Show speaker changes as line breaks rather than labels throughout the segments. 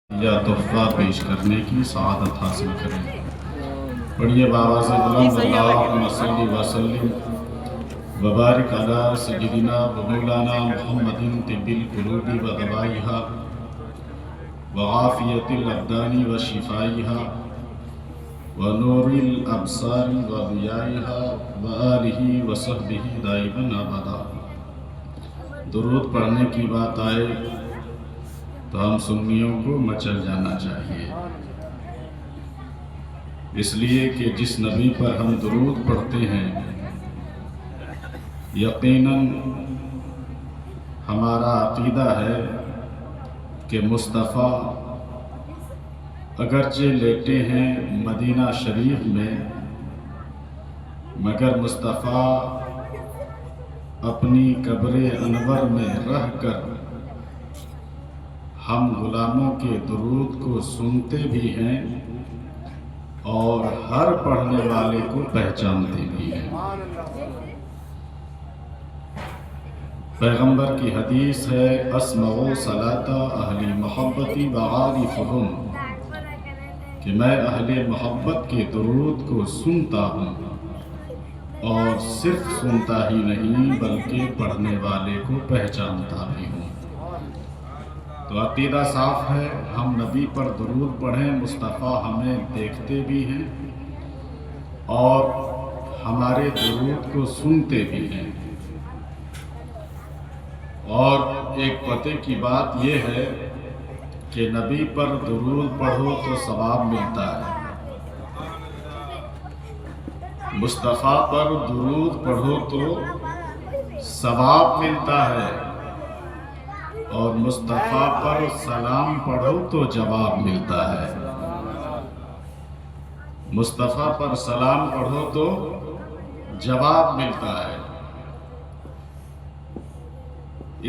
یا تحفہ پیش کرنے کی سعادت حاصل کریں۔ پڑھیے بآواز بلند اللہم صلی وسلم وبارک علی سیدنا و مولانا محمد طب القلوب و دوائہا وعافیت الابدان و شفائہا و نور الابصار و ضیائہا و آلہ و صحبہ دائما ابدا۔ درود پڑھنے کی بات آئے تو ہم سنیوں کو مچل جانا چاہیے، اس لیے کہ جس نبی پر ہم درود پڑھتے ہیں یقیناً ہمارا عقیدہ ہے کہ مصطفیٰ اگرچہ لیٹے ہیں مدینہ شریف میں، مگر مصطفیٰ اپنی قبر انور میں رہ کر ہم غلاموں کے درود کو سنتے بھی ہیں اور ہر پڑھنے والے کو پہچانتے بھی ہیں۔ پیغمبر کی حدیث ہے اسمع صلاۃ اہل محبتی وعارفہم، کہ میں اہل محبت کے درود کو سنتا ہوں اور صرف سنتا ہی نہیں بلکہ پڑھنے والے کو پہچانتا بھی ہوں۔ تو عقیدہ صاف ہے، ہم نبی پر درود پڑھیں، مصطفیٰ ہمیں دیکھتے بھی ہیں اور ہمارے درود کو سنتے بھی ہیں۔ اور ایک پتے کی بات یہ ہے کہ نبی پر درود پڑھو تو ثواب ملتا ہے، مصطفیٰ پر درود پڑھو تو ثواب ملتا ہے، اور مصطفیٰ پر سلام پڑھو تو جواب ملتا ہے۔ مصطفیٰ پر سلام پڑھو تو جواب ملتا ہے۔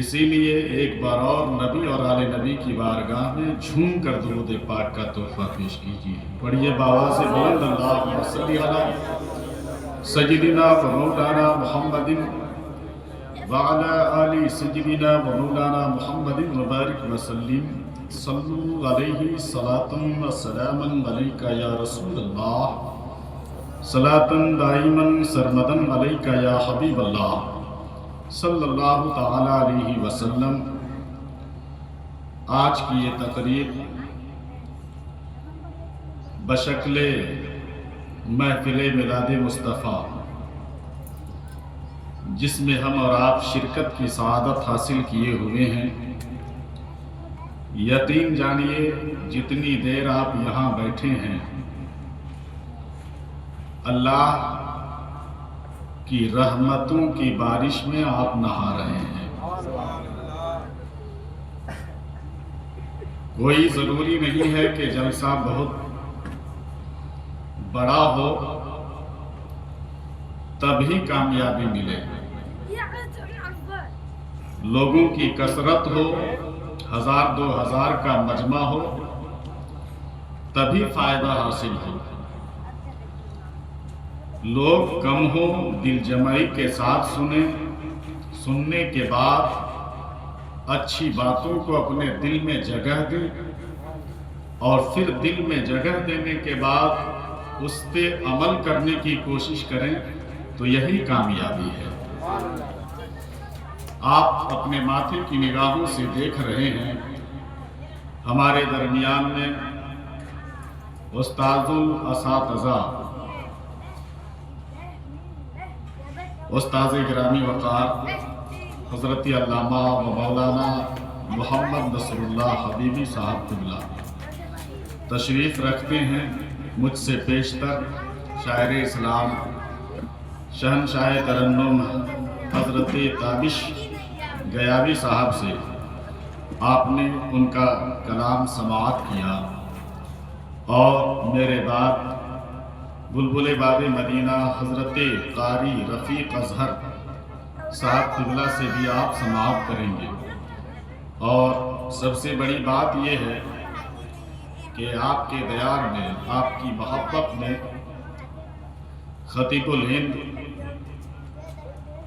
اسی لیے ایک بار اور نبی اور آل نبی کی بارگاہ میں جھوم کر درود پاک کا تحفہ پیش کیجیے۔ پڑھیے بآواز بلند اللہم صلی علی سیدنا و مولانا محمد وعلی آل سیدنا و مولانا محمد مبارک وسلم صلو علیہ صلاۃ و سلام علیک یا رسول اللہ، صلاۃ دائما سرمدا علیک یا حبیب اللہ صلی اللہ تعالی علیہ وسلم۔ آج کی یہ تقریب بشکل محفل میلاد مصطفیٰ، جس میں ہم اور آپ شرکت کی سعادت حاصل کیے ہوئے ہیں، یقین جانیے جتنی دیر آپ یہاں بیٹھے ہیں اللہ کی رحمتوں کی بارش میں آپ نہا رہے ہیں۔ کوئی ضروری نہیں ہے کہ جلسہ بہت بڑا ہو تبھی کامیابی ملے، لوگوں کی کثرت ہو، 1000-2000 کا مجمع ہو تبھی فائدہ حاصل ہو، لوگ کم ہو دل جمعی کے ساتھ سننے کے بعد اچھی باتوں کو اپنے دل میں جگہ دیں اور پھر دل میں جگہ دینے کے بعد اس پہ عمل کرنے کی کوشش کریں تو یہی کامیابی ہے۔ آپ اپنے ماتھے کی نگاہوں سے دیکھ رہے ہیں ہمارے درمیان میں استاد الاساتذہ، استاذ گرامی وقار حضرت علامہ و مولانا محمد نصر اللہ حبیبی صاحب قبلہ تشریف رکھتے ہیں۔ مجھ سے پیشتر شاعر اسلام شہنشاہ ترنم حضرت تابش گیابی صاحب سے آپ نے ان کا کلام سماعت کیا، اور میرے بعد بلبل باب مدینہ حضرت قاری رفیق اظہر صاحب قبلہ سے بھی آپ سماعت کریں گے۔ اور سب سے بڑی بات یہ ہے کہ آپ کے دیار میں، آپ کی محبت میں خطیب الہند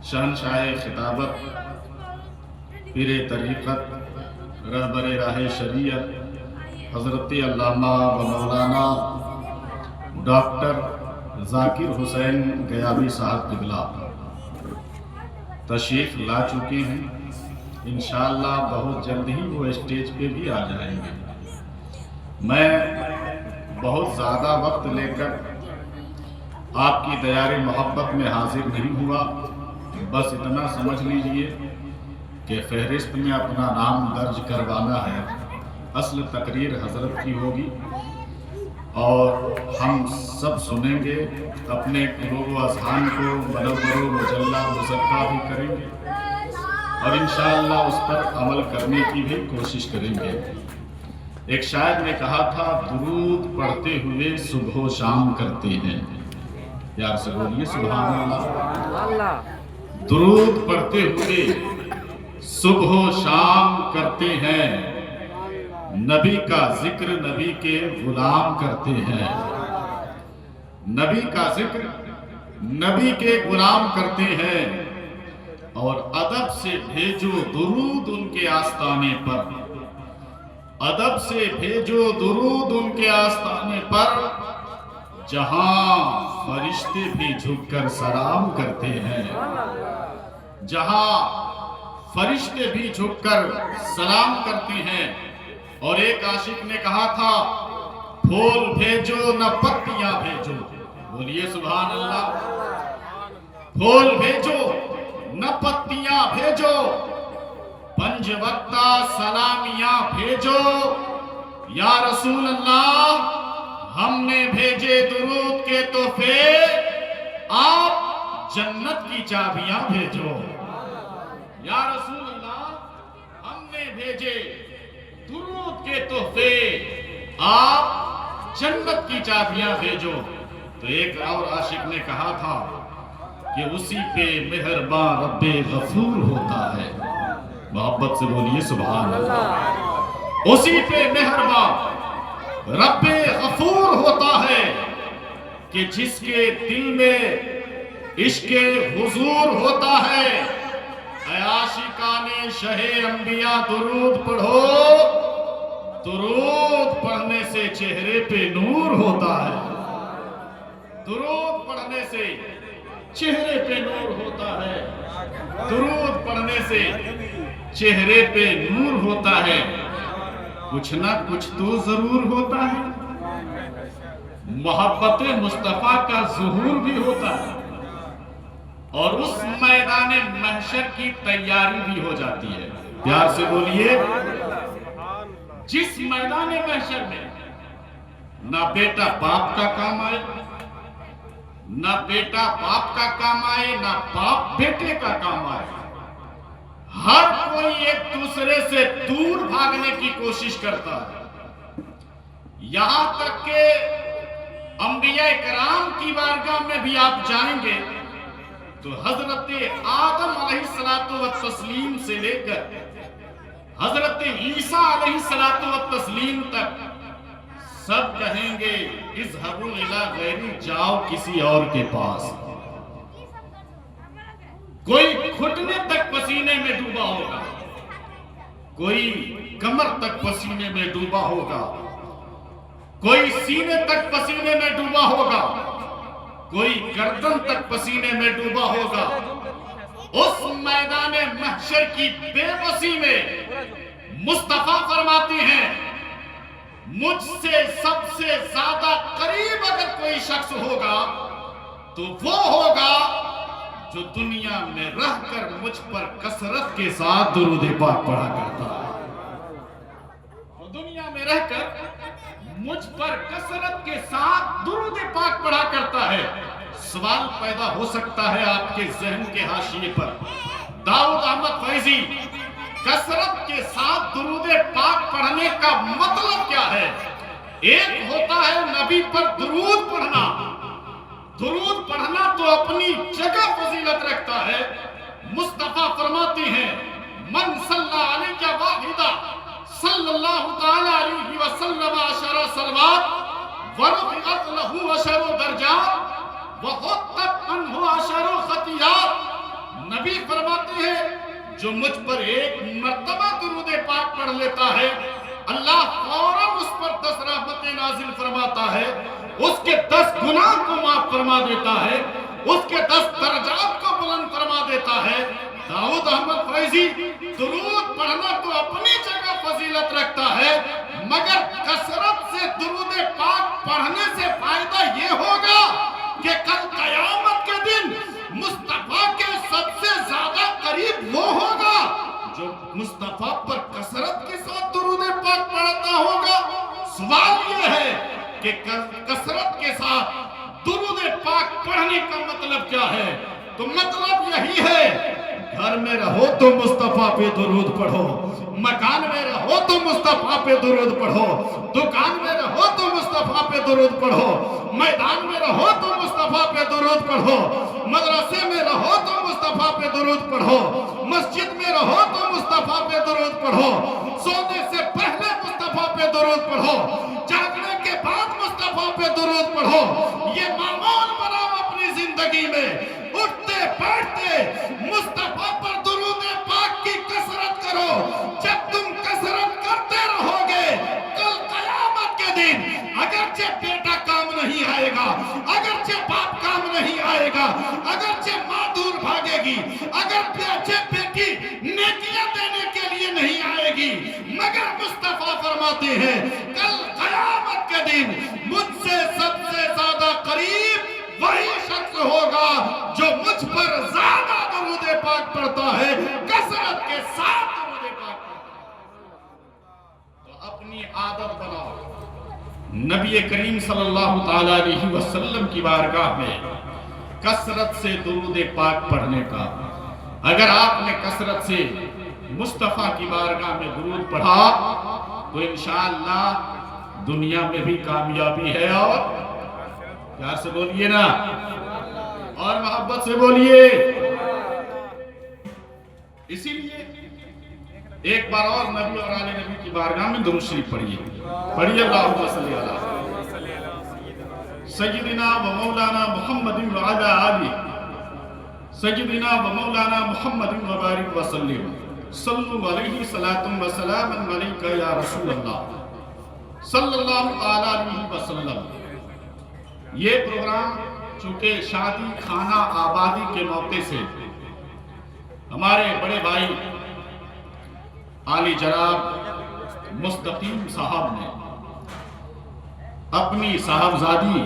شہنشاہ خطابت پیر طریقت رہبر راہ شریعت حضرت علامہ و مولانا ڈاکٹر ذاکر حسین گیابی صاحب قبلہ تشریف لا چکے ہیں۔ انشاءاللہ بہت جلد ہی وہ اسٹیج پہ بھی آ جائیں گے۔ میں بہت زیادہ وقت لے کر آپ کی دیار محبت میں حاضر نہیں ہوا، بس اتنا سمجھ لیجئے کہ فہرست میں اپنا نام درج کروانا ہے۔ اصل تقریر حضرت کی ہوگی اور ہم سب سنیں گے، اپنے قلوب و اذہان کو منور و مجلہ مزکہ بھی کریں گے اور انشاءاللہ اس پر عمل کرنے کی بھی کوشش کریں گے۔ ایک شاعر نے کہا تھا، درود پڑھتے ہوئے صبح و شام کرتے ہیں۔ پیار سے بولیے سبحان اللہ۔ درود پڑھتے ہوئے صبح و شام کرتے ہیں، نبی کا ذکر نبی کے غلام کرتے ہیں۔ نبی کا ذکر نبی کے غلام کرتے ہیں، اور ادب سے بھیجو درود ان کے آستانے پر، ادب سے بھیجو درود ان کے آستانے پر، جہاں فرشتے بھی جھک کر سلام کرتے ہیں، جہاں فرشتے بھی جھک کر سلام کرتے ہیں۔ اور ایک عاشق نے کہا تھا، پھول بھیجو نہ پتیاں بھیجو، بولیے سبحان اللہ۔ پھول بھیجو نہ پتیاں بھیجو، پنج وقتہ سلامیاں بھیجو، یا رسول اللہ ہم نے بھیجے درود کے تحفے، آپ جنت کی چابیاں بھیجو۔ یا رسول اللہ ہم نے بھیجے درود کے تحفے، آپ جنت کی چابیاں بھیجو۔ تو ایک اور عاشق نے کہا تھا کہ اسی پہ مہربان رب غفور ہوتا ہے، محبت سے بولیے سبحان اللہ۔ اسی پہ مہربان رب غفور ہوتا ہے کہ جس کے دل میں عشق حضور ہوتا ہے۔ اے عاشقان شہ انبیاء درود پڑھو، درود پڑھنے سے چہرے پہ نور ہوتا ہے، درود پڑھنے سے چہرے پہ نور ہوتا ہے، درود پڑھنے سے چہرے پہ نور ہوتا ہے، کچھ نہ کچھ تو ضرور ہوتا ہے، محبت مصطفیٰ کا ظہور بھی ہوتا ہے، اور اس میدان محشر کی تیاری بھی ہو جاتی ہے۔ پیار سے بولیے، جس میدان محشر میں نہ بیٹا باپ کا کام آئے، نہ بیٹا باپ کا کام آئے، نہ باپ بیٹے کا کام آئے، ہر کوئی ایک دوسرے سے دور بھاگنے کی کوشش کرتا ہے، یہاں تک کہ انبیاء کرام کی بارگاہ میں بھی آپ جائیں گے تو حضرت آدم علیہ السلام سے لے کر حضرت عیسیٰ علیہ السلام تک سب کہیں گے اذهبوا الی غیری، جاؤ کسی اور کے پاس۔ کوئی گھٹنے تک پسینے میں ڈوبا ہوگا، کوئی کمر تک پسینے میں ڈوبا ہوگا، کوئی سینے تک پسینے میں ڈوبا ہوگا، کوئی گردن تک پسینے میں ڈوبا ہوگا۔ اس میدان محشر کی بے بسی میں مصطفیٰ فرماتے ہیں، مجھ سے سب سے زیادہ قریب اگر کوئی شخص ہوگا تو وہ ہوگا جو دنیا میں رہ کر مجھ پر کثرت کے ساتھ درود پاک پڑھا کرتا ہے، وہ دنیا میں رہ کر مجھ پر کثرت کے ساتھ درود پاک پڑھا کرتا ہے۔ سوال پیدا ہو سکتا ہے آپ کے ذہن کے حاشیے پر، داؤد احمد فیضی، کثرت کے ساتھ درود پاک پڑھنے کا مطلب کیا ہے؟ ایک ہوتا ہے نبی پر درود پڑھنا، درود پڑھنا تو اپنی جگہ فضیلت رکھتا ہے۔ مصطفیٰ فرماتے ہیں، من صلی علیہ واحدہ صلی اللہ تعالی علیہ وسلم عشر صلوات ورفعت لہ عشر درجات وحطت عنہ عشر خطیات۔ نبی فرماتے ہیں، جو مجھ پر ایک مرتبہ درود پاک پڑھ لیتا ہے اللہ فوراً اس پر 10 رحمتیں نازل فرماتا ہے، اس کے 10 گناہ کو معاف فرما دیتا ہے، اس کے 10 درجات کو بلند فرما دیتا ہے۔ داؤد احمد فیضی درود پڑھنا تو اپنی جگہ فضیلت رکھتا ہے، مگر کثرت سے درود پاک پڑھنے سے فائدہ یہ ہوگا کہ کل قیامت کے دن مصطفیٰ کے سب سے زیادہ قریب وہ ہوگا جو مصطفیٰ پر کثرت کے ساتھ درود پاک پڑھتا ہوگا۔ سوال یہ ہے کہ کثرت کے ساتھ درود پاک پڑھنے کا مطلب کیا ہے؟ تو مطلب یہی ہے، گھر میں رہو تو مصطفیٰ پہ درود پڑھو، مکان میں رہو تو مصطفیٰ پہ درود پڑھو، دکان میں رہو تو مصطفیٰ پہ درود پڑھو، میدان میں رہو تو مصطفیٰ پہ درود پڑھو، مدرسے میں رہو تو مصطفیٰ پہ درود پڑھو، مسجد میں رہو تو مصطفیٰ پہ درود پڑھو، سونے سے پہلے مصطفیٰ پہ درود پڑھو، جاگنے کے بعد مصطفیٰ پہ درود پڑھو۔ یہ معمول بناؤ اپنی زندگی میں، اٹھتے بیٹھتے مصطفیٰ پر درود پاک کی کثرت کرو۔ جب تم کثرت کرتے رہو گے، کل قیامت کے دن اگرچہ بیٹا کام نہیں آئے گا، اگرچہ باپ کام نہیں آئے گا، اگرچہ ماں دور بھاگے گی، اگرچہ بیٹی نیکیاں دینے کے لیے نہیں آئے گی، مگر مصطفیٰ فرماتے ہیں کل قیامت کے دن مجھ سے سب سے زیادہ قریب وہی شخص ہوگا جو مجھ پر زیادہ درود پاک پڑھتا ہے، کثرت کے ساتھ درود پاک پڑھتا ہے۔ تو اپنی عادت بناؤ نبی کریم صلی اللہ تعالیٰ علیہ وسلم کی بارگاہ میں کثرت سے درود پاک پڑھنے کا۔ اگر آپ نے کثرت سے مصطفیٰ کی بارگاہ میں درود پڑھا تو انشاءاللہ دنیا میں بھی کامیابی ہے، اور پیار سے بولیے نا، اور محبت سے بولیے۔ اسی لیے ایک بار اور نبی اور آل نبی کی بارگاہ میں درود شریف پڑھیے، پڑھیے اللہم صلی علی سیدنا و مولانا محمد وعلی آلہ سیدنا و مولانا محمد وبارک وسلم صلو علیہ صلاۃ و سلام علیک یا رسول اللہ صلی اللہ علیہ وسلم۔ یہ پروگرام چونکہ شادی خانہ آبادی کے موقع سے ہمارے بڑے بھائی عالی جناب مستقیم صاحب نے اپنی صاحبزادی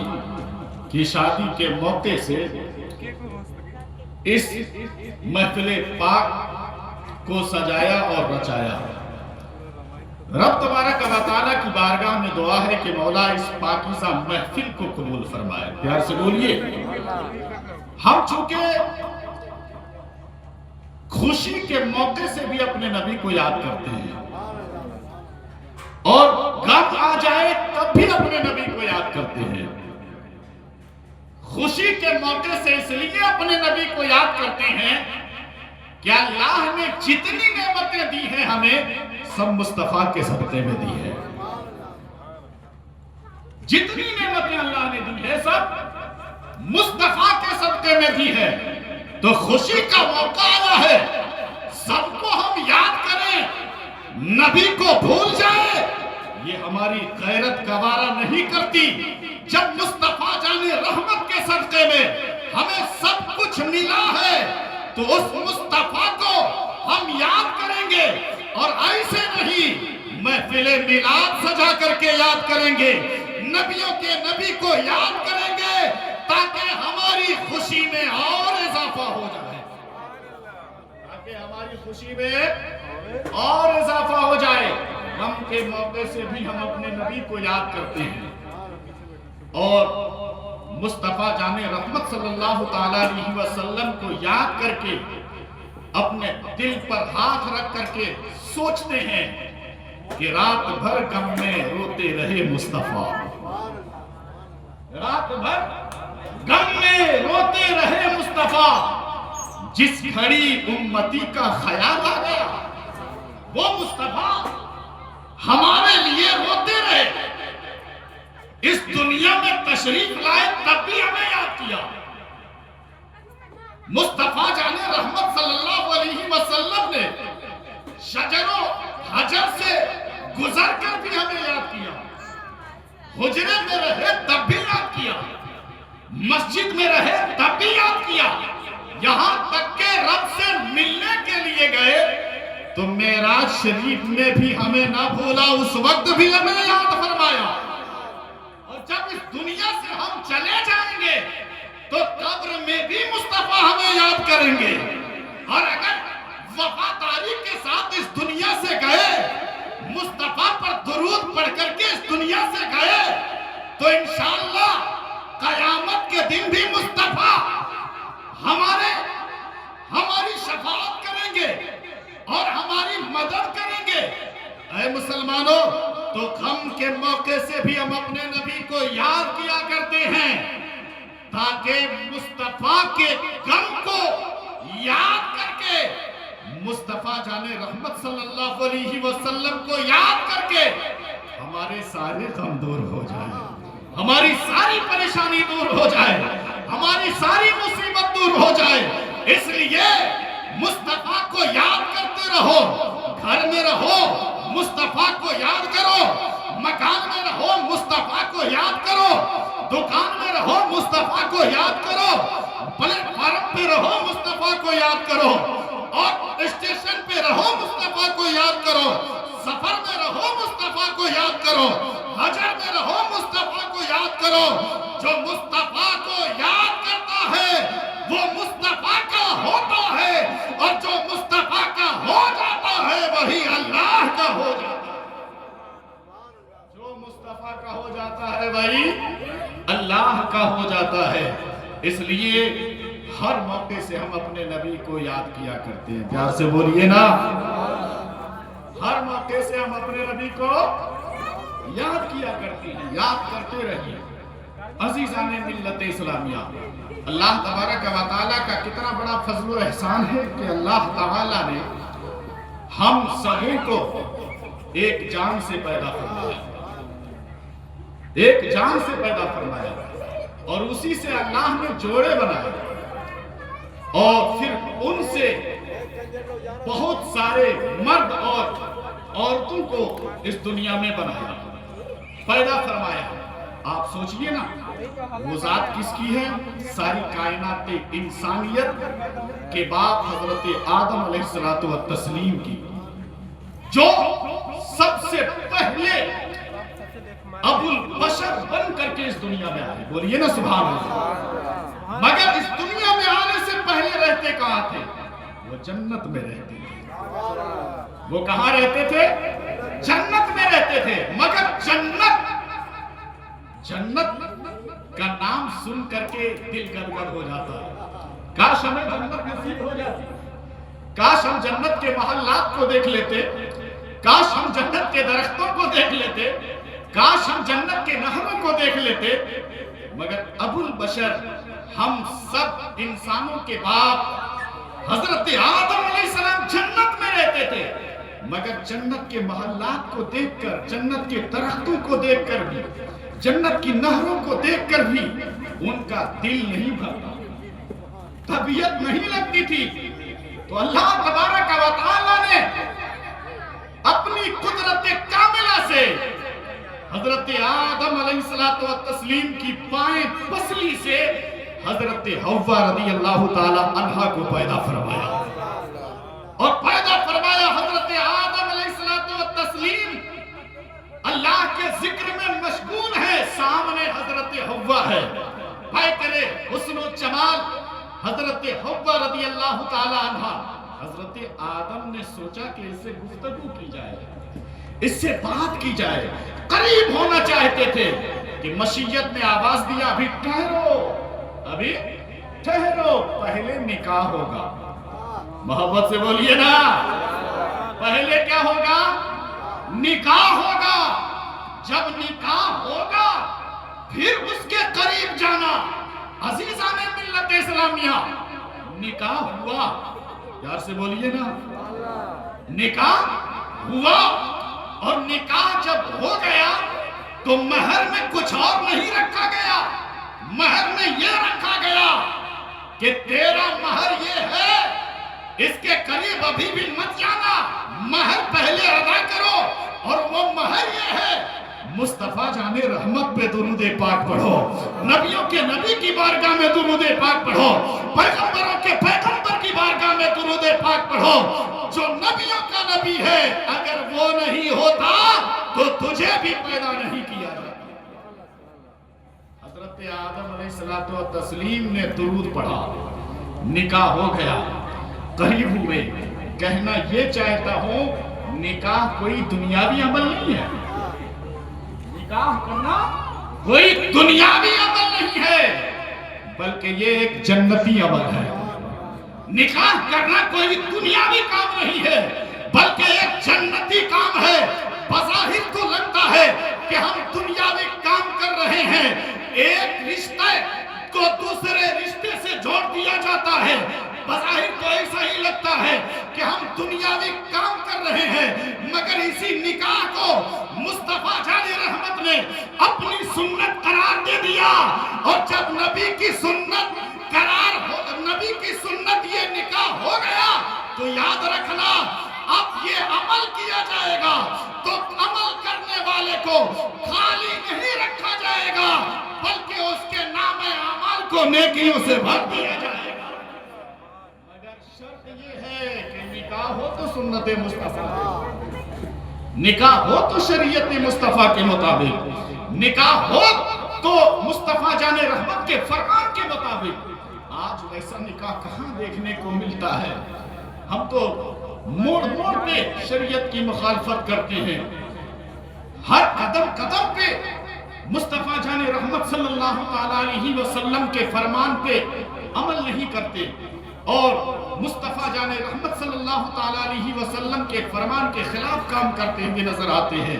کی شادی کے موقع سے اس محفل پاک کو سجایا اور رچایا۔ رب تبارک و تعالیٰ کی بارگاہ میں دعا ہے کہ مولا اس پاکیزہ محفل کو قبول فرمائے، پیار سے بولیے۔ ہم چونکہ خوشی کے موقع سے بھی اپنے نبی کو یاد کرتے ہیں، اور غم آ جائے تب بھی اپنے نبی کو یاد کرتے ہیں۔ خوشی کے موقع سے اس لیے اپنے نبی کو یاد کرتے ہیں کہ اللہ نے جتنی نعمتیں دی ہیں ہمیں سب مصطفیٰ کے صدقے میں دی ہے۔ جتنی نعمتیں اللہ نے دی ہے سب مصطفیٰ کے صدقے میں دی ہے۔ تو خوشی کا موقع آیا ہے، سب کو ہم یاد کریں، نبی کو بھول جائے یہ ہماری غیرت گوارا نہیں کرتی۔ جب مصطفیٰ جان رحمت کے صدقے میں ہمیں سب کچھ ملا ہے تو اس مصطفیٰ کو ہم یاد کریں گے، اور ایسے نہیں محفل میلاد سجا کر کے یاد کریں گے، نبیوں کے نبی کو یاد کریں گے تاکہ ہماری خوشی میں اور اضافہ ہو جائے، تاکہ ہماری خوشی میں اور اضافہ ہو جائے۔ غم کے موقع سے بھی ہم اپنے نبی کو یاد کرتے ہیں، اور مصطفیٰ جان رحمت صلی اللہ تعالیٰ علیہ وسلم کو یاد کر کے اپنے دل پر ہاتھ رکھ کر کے سوچتے ہیں کہ رات بھر غم میں روتے رہے مصطفیٰ، رات بھر غم میں روتے رہے مصطفیٰ، جس گھڑی امتی کا خیال آ گیا وہ مصطفیٰ ہمارے لیے روتے رہے، اس دنیا میں تشریف لائے تب بھی ہمیں یاد کیا۔ مصطفیٰ جان رحمت صلی اللہ علیہ وسلم نے شجر و حجر سے گزر کر بھی ہمیں یاد کیا، حجرے میں رہے تب بھی یاد کیا، مسجد میں رہے تب بھی یاد کیا، یہاں تک کہ رب سے ملنے کے لیے گئے تو معراج شریف میں بھی ہمیں نہ بھولا، اس وقت بھی ہمیں یاد فرمایا۔ اور جب اس دنیا سے ہم چلے جائیں گے تو قبر میں بھی مصطفیٰ ہمیں یاد کریں گے، اور اگر وفاداری کے ساتھ اس دنیا سے گئے، مصطفیٰ پر درود پڑھ کر کے اس دنیا سے گئے، تو انشاءاللہ قیامت کے دن بھی مصطفیٰ ہماری شفاعت کریں گے اور ہماری مدد کریں گے۔ اے مسلمانوں، تو غم کے موقع سے بھی ہم اپنے نبی کو یاد کیا کرتے ہیں تاکہ مصطفیٰ کے غم کو یاد کر کے، مصطفیٰ جان رحمت صلی اللہ علیہ وسلم کو یاد کر کے ہمارے سارے غم دور ہو جائیں، ہماری ساری پریشانی دور ہو جائے، ہماری ساری مصیبت دور ہو جائے۔ اس لیے مصطفیٰ کو یاد کرتے رہو، گھر میں رہو مصطفیٰ کو یاد کرو، مکان میں رہو مصطفیٰ کو یاد کرو، دکان میں رہو مصطفیٰ کو یاد کرو، پلیٹ فارم پہ رہو مصطفیٰ کو یاد کرو، اور اسٹیشن پہ رہو مصطفیٰ کو یاد کرو، سفر میں رہو مصطفیٰ کو یاد کرو، حجر میں رہو مصطفیٰ کو یاد کرو۔ جو مصطفیٰ کو یاد کرتا ہے وہ مصطفیٰ کا ہوتا ہے، اور جو مصطفیٰ کا ہو جاتا ہے وہی اللہ کا ہو جاتا ہے۔ جو مصطفیٰ کا ہو جاتا ہے وہی اللہ کا ہو جاتا ہے۔ اس لیے ہر موقع سے ہم اپنے نبی کو یاد کیا کرتے ہیں، پیار سے بولیے نا، ہر موقع سے ہم اپنے نبی کو یاد کیا کرتے ہیں، یاد کرتے رہیے۔ عزیزان ملت اسلامیہ، اللہ تبارک و تعالیٰ کا کتنا بڑا فضل و احسان ہے کہ اللہ تعالیٰ نے ہم سبوں کو ایک جان سے پیدا فرمایا، ایک جان سے پیدا فرمایا، اور اسی سے اللہ نے جوڑے بنائے، اور پھر ان سے بہت سارے مرد اور عورتوں کو اس دنیا میں بنایا، پیدا فرمایا۔ آپ سوچئے نا، وہ ذات کس کی ہے؟ ساری کائنات انسانیت کے باپ حضرت آدم علیہ السلام کی، جو سب سے پہلے ابو البشر بن کر کے اس دنیا میں آئے، بولیے نا سبحان اللہ۔ مگر اس دنیا میں آنے سے پہلے رہتے کہاں تھے؟ وہ جنت میں رہتے تھے۔ وہ کہاں رہتے تھے؟ جنت میں رہتے تھے۔ مگر جنت کا نام سن کر کے دل گدگد ہو جاتا ہے۔ کاش ہمیں جنت نصیب ہو جاتی، کاش ہم جنت کے محلات کو دیکھ لیتے، کاش ہم جنت کے درختوں کو دیکھ لیتے، کاش ہم جنت کے نہروں کو دیکھ لیتے۔ مگر ابو البشر، ہم سب انسانوں کے باپ حضرت آدم علیہ السلام جنت میں رہتے تھے، مگر جنت کے محلات کو دیکھ کر، جنت کے درختوں کو دیکھ کر بھی، جنت کی نہروں کو دیکھ کر بھی ان کا دل نہیں بھرتا، طبیعت نہیں لگتی تھی۔ تو اللہ تبارک و تعالیٰ نے اپنی قدرت کاملہ سے حضرت آدم علیہ السلام کی بائیں پسلی سے حضرت حوا رضی اللہ تعالی عنہا کو پیدا فرمایا، اور پیدا فرمایا حضرت آدم علیہ السلام اللہ کے ذکر میں مشغول ہے، سامنے حضرت حوا ہے، پیکرے حسن و جمال حضرت حوا رضی اللہ تعالی عنہا۔ حضرت آدم نے سوچا کہ اس سے گفتگو کی جائے، اس سے بات کی جائے، قریب ہونا چاہتے تھے کہ مشیت نے آواز دیا، ابھی ٹھہرو، پہلے نکاح ہوگا۔ محبت سے بولیے نا، پہلے کیا ہوگا؟ نکاح ہوگا۔ جب نکاح ہوگا پھر اس کے قریب جانا۔ عزیزان ملت اسلامیہ، نکاح ہوا، پیار سے بولیے نا، نکاح ہوا، اور نکاح جب ہو گیا تو مہر میں کچھ اور نہیں رکھا گیا، مہر میں یہ رکھا گیا کہ تیرا مہر یہ ہے، اس کے قریب ابھی بھی مت جانا، مہر پہلے ادا کرو، اور وہ مہر یہ ہے مصطفیٰ جان رحمت پہ درود پاک پڑھو، نبیوں کے نبی کی بارگاہ میں درود پاک پڑھو، پیغمبروں کے پیغمبر کی بارگاہ میں درود پاک پڑھو۔ جو نبیوں کا نبی ہے اگر وہ نہیں ہوتا تو تجھے بھی پیدا نہیں کیا جاتا۔ حضرت آدم علیہ السلام نے درود پڑھا، نکاح ہو گیا، قریب ہوئے۔ کہنا یہ چاہتا ہوں نکاح کوئی دنیاوی عمل نہیں ہے، نکاح کرنا کوئی دنیاوی عمل نہیں ہے بلکہ یہ ایک جنتی عمل ہے۔ نکاح کرنا کوئی دنیاوی کام نہیں ہے بلکہ ایک جنتی کام ہے۔ بظاہر تو لگتا ہے کہ ہم دنیاوی کام کر رہے ہیں، ایک رشتے کو دوسرے رشتے سے جوڑ دیا جاتا ہے، بظاہر تو ایسا ہی لگتا ہے کہ ہم دنیاوی کام کر رہے ہیں، مگر اسی نکاح کو مصطفیٰ جان رحمت نے اپنی سنت قرار دے دیا۔ اور جب نبی کی سنت نبی کی سنت یہ نکاح ہو گیا تو یاد رکھنا اب یہ عمل کیا جائے گا تو عمل کرنے والے کو خالی نہیں رکھا جائے گا بلکہ اس کے نام اعمال کو نیکیوں سے بھر دیا جائے گا۔ مگر شرط یہ ہے کہ نکاح ہو تو سنت مصطفیٰ، نکاح ہو تو شریعت مصطفیٰ کے مطابق، نکاح ہو تو مصطفیٰ جان رحمت کے فرمان کے مطابق۔ آج ویسا نکاح کہاں دیکھنے کو ملتا ہے؟ ہم تو موڑ موڑ پہ شریعت کی مخالفت کرتے ہیں، ہر قدم قدم پہ مصطفیٰ جان رحمت صلی اللہ علیہ وسلم کے فرمان پہ عمل نہیں کرتے اور مصطفیٰ جان رحمت صلی اللہ علیہ وسلم کے فرمان کے خلاف کام کرتے ہوئے نظر آتے ہیں۔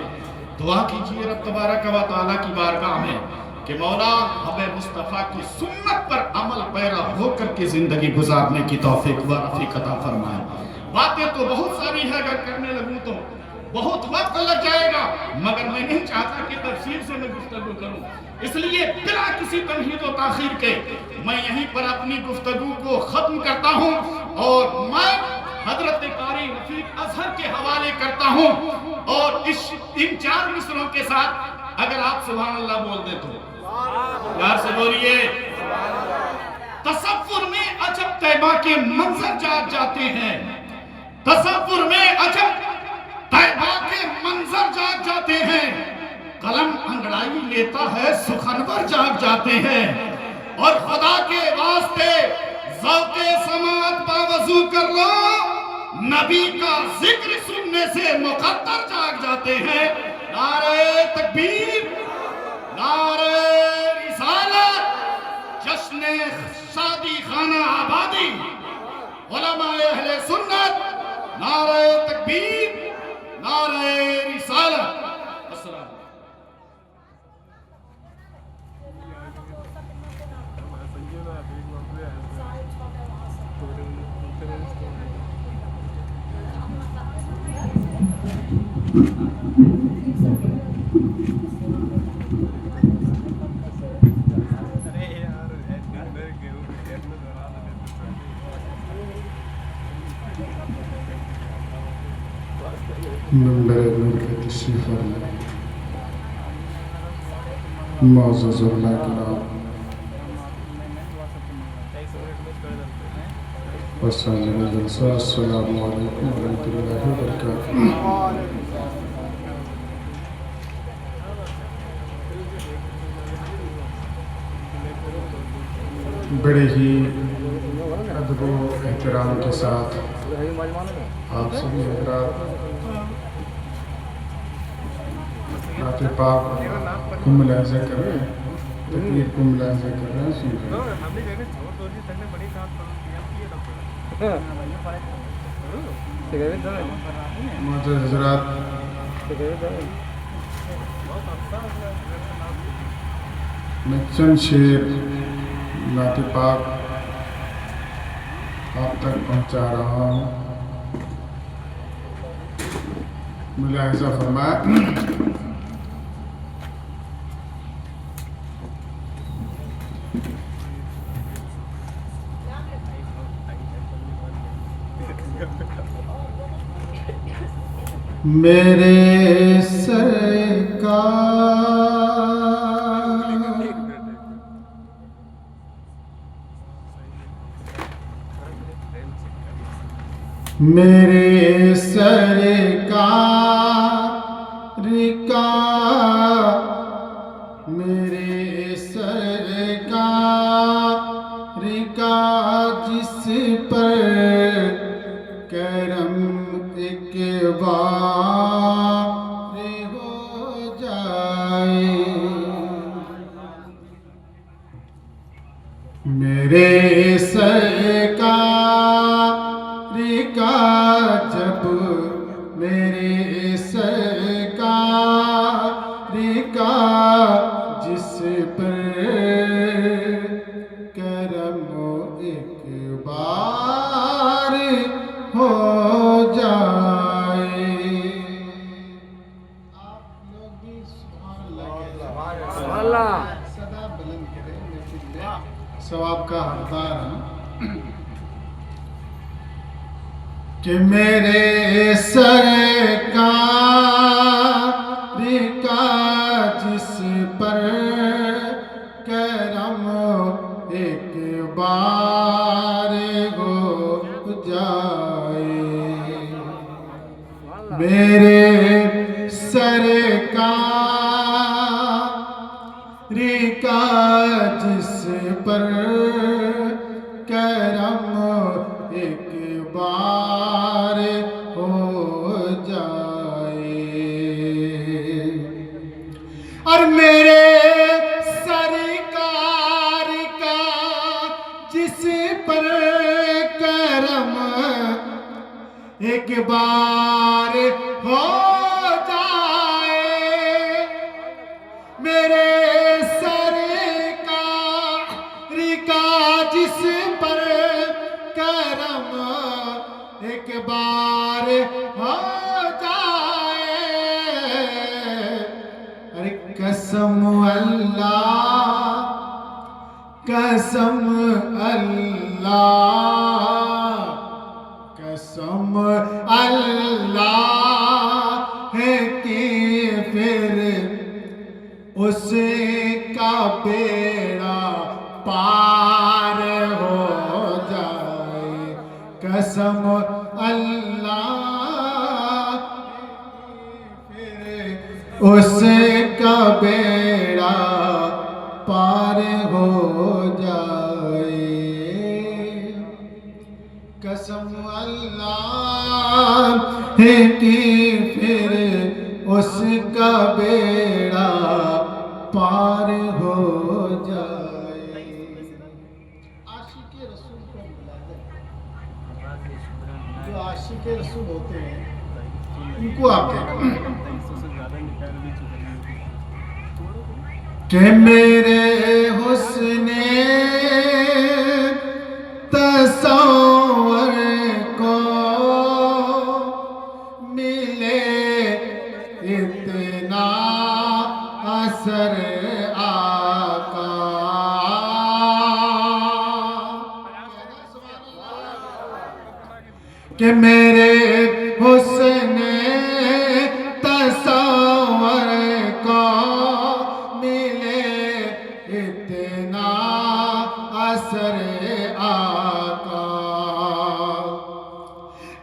دعا کیجئے رب تبارک و تعالیٰ کی بارگاہ میں کہ مولا ہمیں مصطفیٰ کی سنت پر عمل پیرا ہو کر کے زندگی گزارنے کی توفیق و رفیق عطا فرمائے۔ باتیں تو بہت ساری ہے، اگر کرنے لگوں تو بہت وقت لگ جائے گا، مگر میں نہیں چاہتا کہ تفصیل سے میں گفتگو کروں، اس لیے بلا کسی تمہید و تاخیر کے میں یہیں پر اپنی گفتگو کو ختم کرتا ہوں اور میں حضرت قاری رفیق اظہر کے حوالے کرتا ہوں اور ان 4 مصروں کے ساتھ اگر آپ سبحان اللہ بول دیں تو یار سے بولیے۔ تصور میں عجب طیبہ کے منظر جاگ جاتے ہیں، تصور میں عجب طیبہ کے منظر جاگ جاتے ہیں، قلم انگڑائی لیتا ہے سخنور جاگ جاتے ہیں، اور خدا کے واسطے ذوق سماعت باوضو کر لو، نبی کا ذکر سننے سے مقدر جاگ جاتے ہیں۔ نعرہ تکبیر، نعرہ رسالت، جشن شادی خانہ آبادی، علماء اہل سنت، نعرہ تکبیر، نعرہ رسالت۔ السلام
منبر نور کے تشریف فرما معزز علماء کرام وسائل جلسہ، السلام علیکم ورحمۃ اللہ وبرکاتہ۔ بڑے ہی ادب و احترام کے ساتھ آپ سبھی حضرات نعت پاک کو ملاحظہ کر رہے ہیں، تکبیر کو ملاحظہ کر رہے ہیں، سن رہے ہیں۔ معزز حضرات، میں چند شعر نعت پاک آپ تک پہنچا رہا ہوں، ملاحظہ فرمائیں۔ میرے سرکار میرے سرکار کا میرے سرکار کا جس پر کرم ایک بار ہو جائے میرے سرکار کا جب میرے سرکار کا جس پر کرم ایک بار ہو جائے آپ لوگ بھی سبحان اللہ صدا بلند کریں ثواب کا حقدار ہوں کہ میرے سرکار کا جس پر کرم ایک بار ہو جائے میرے سرکار کا جس پر کرم ایک بار ہو جائے اور میرے سرکار کا جس پر کرم ایک بار ہو جائے میرے سرکار کا جس پر کرم ایک بار ہو جائے ارے قسم اللہ قسم اللہ ہے کہ پھر اس کا بیڑا پار ہو جائے قسم اللہ پھر اس کا بیڑا پار ہو جائے قسم اللہ ہے کہ پھر اس کا بیڑا پار ہو جائے عاشق رسول کو بلاتے جو عاشق رسول ہوتے ہیں ان کو آپ دیکھیں کہ میرے حسن تصور کو ملے اتنا اثر آقا کہ میرے حسن تصور کو ملے اتنا اثر آقا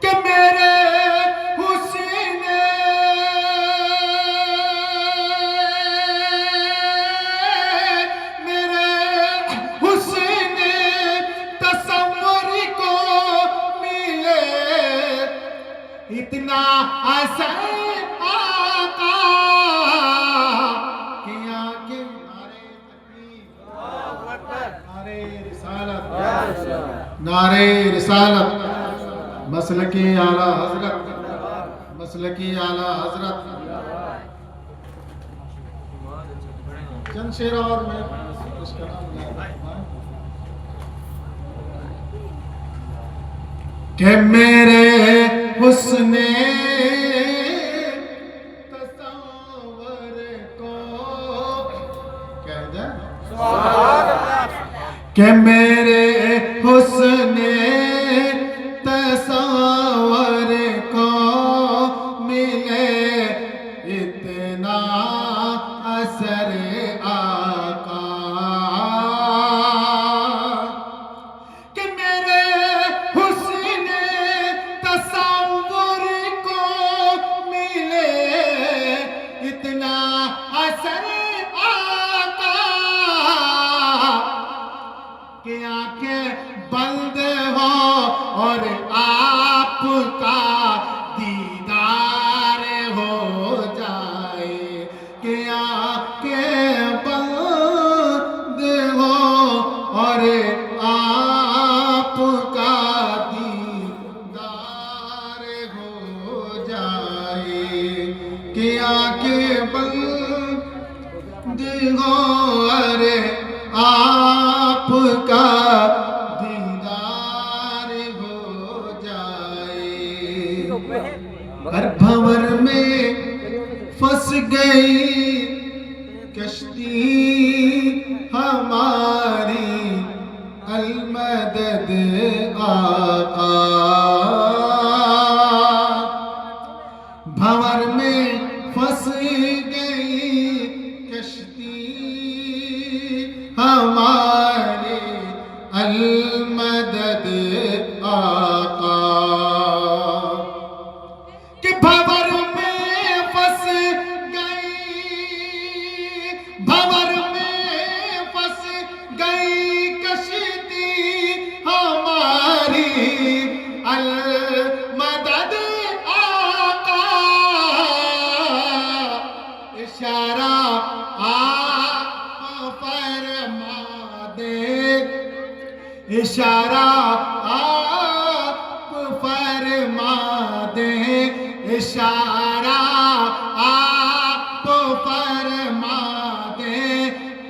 کہ میرے حسن تصور کو ملے اتنا اثر آقا کیا کہ نعرے رسالت نعرے رسالت مسلکی اعلیٰ حضرت مسلکی اعلیٰ حضرت چند شعر اور میں اس کا نام کہ میرے حسن تصور کو کہہ دیں کہ میرے حسن تصور کو ملے آقا کہ میرے حسن تصور کو ملے اتنا اثر آقا کہ آنکھیں بند ہو اور آپ کا دیدار ہو جائے کہ آنکھیں بند ہو اور آپ کا دیدار ہو جائے کہ آنکھیں بند ہو اور آپ کا دیدار ہو جائے ہر بھنور میں پھنس گئی کشتی ہماری المدد آقا بھنور میں پھنس گئی کشتی ہمارے المدد آقا کہ بھنور میں پھنس گئی بھنور میں پھنس گئی کشتی ہماری المدد آقا اشارہ آپ فرما دے اشارہ آپ فرما دے اشارہ آپ فرما دے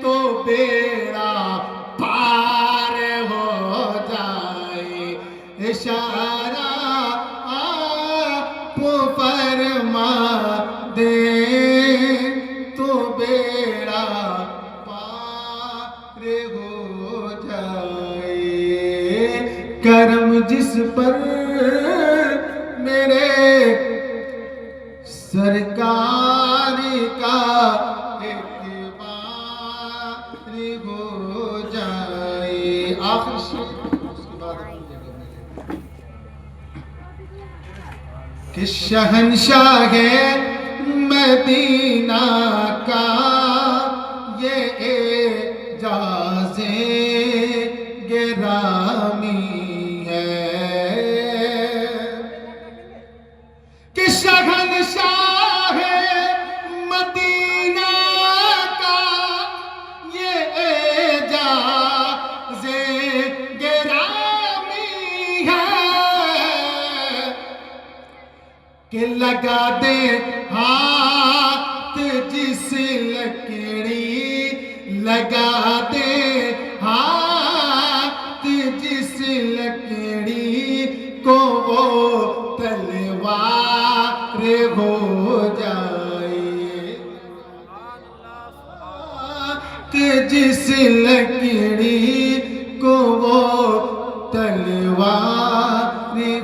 تو بیڑا پار ہو جائے اشارہ آپ فرما دے تو بیڑا پار ہو جائے کرم جس پر میرے سرکار کا اعتبار ہو جائے آخر شعر اس کے بعد اپنی جگہ میں کہ شہنشاہ مدینہ کا یہ اعجاز گرامی ہے کہ شہنشاہ مدینہ کا یہ اعجاز گرامی ہے کہ لگا دے ہاتھ جس لکڑی لگا دے ہاتھ جس لکڑی کو وہ تلوار ہو جائے کہ جس لکڑی کو وہ تلوار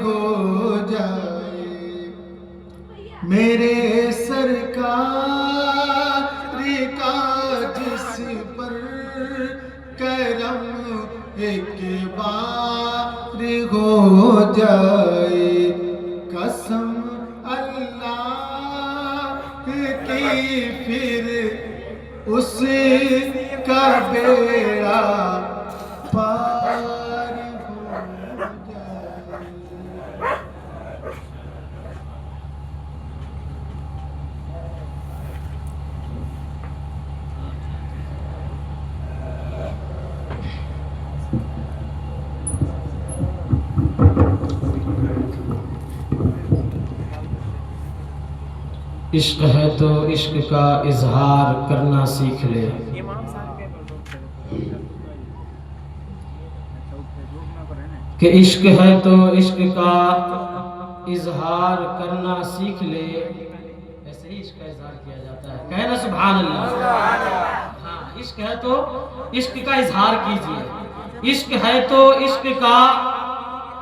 ہو جائے میرے سرکار کا جس پر کرم ایک بار ہو جائے قسم اللہ کی پھر اس کا بیڑا پار ہو جائے
عشق ہے تو عشق کا اظہار کرنا سیکھ لے کہ عشق ہے تو عشق کا اظہار کرنا سیکھ لے. ایسے ہی عشق کا اظہار کیا جاتا ہے. کہنا سبحان اللہ. ہاں عشق ہے تو عشق کا اظہار کیجئے. عشق ہے تو عشق کا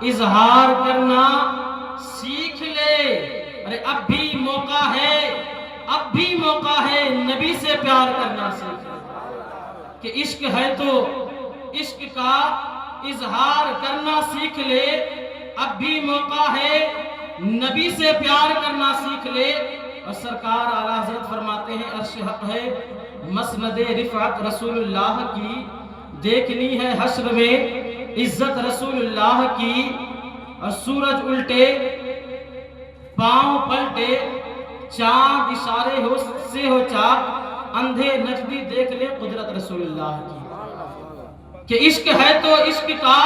اظہار کرنا سیکھ لے. ارے اب بھی موقع ہے, اب بھی موقع ہے, نبی سے پیار کرنا سیکھ لے. کہ عشق ہے تو عشق کا اظہار کرنا سیکھ لے، اب بھی موقع ہے نبی سے پیار کرنا سیکھ لے۔ اور سرکار اعلیٰ حضرت فرماتے ہیں عرش حق ہے مسند رفعت رسول اللہ کی، دیکھنی ہے حشر میں عزت رسول اللہ کی، اور سورج الٹے پاؤں پلٹے چاند اشارے سے ہو چاک، اندھے نجدی دیکھ لے قدرت رسول اللہ کی۔ کہ عشق ہے تو عشق کا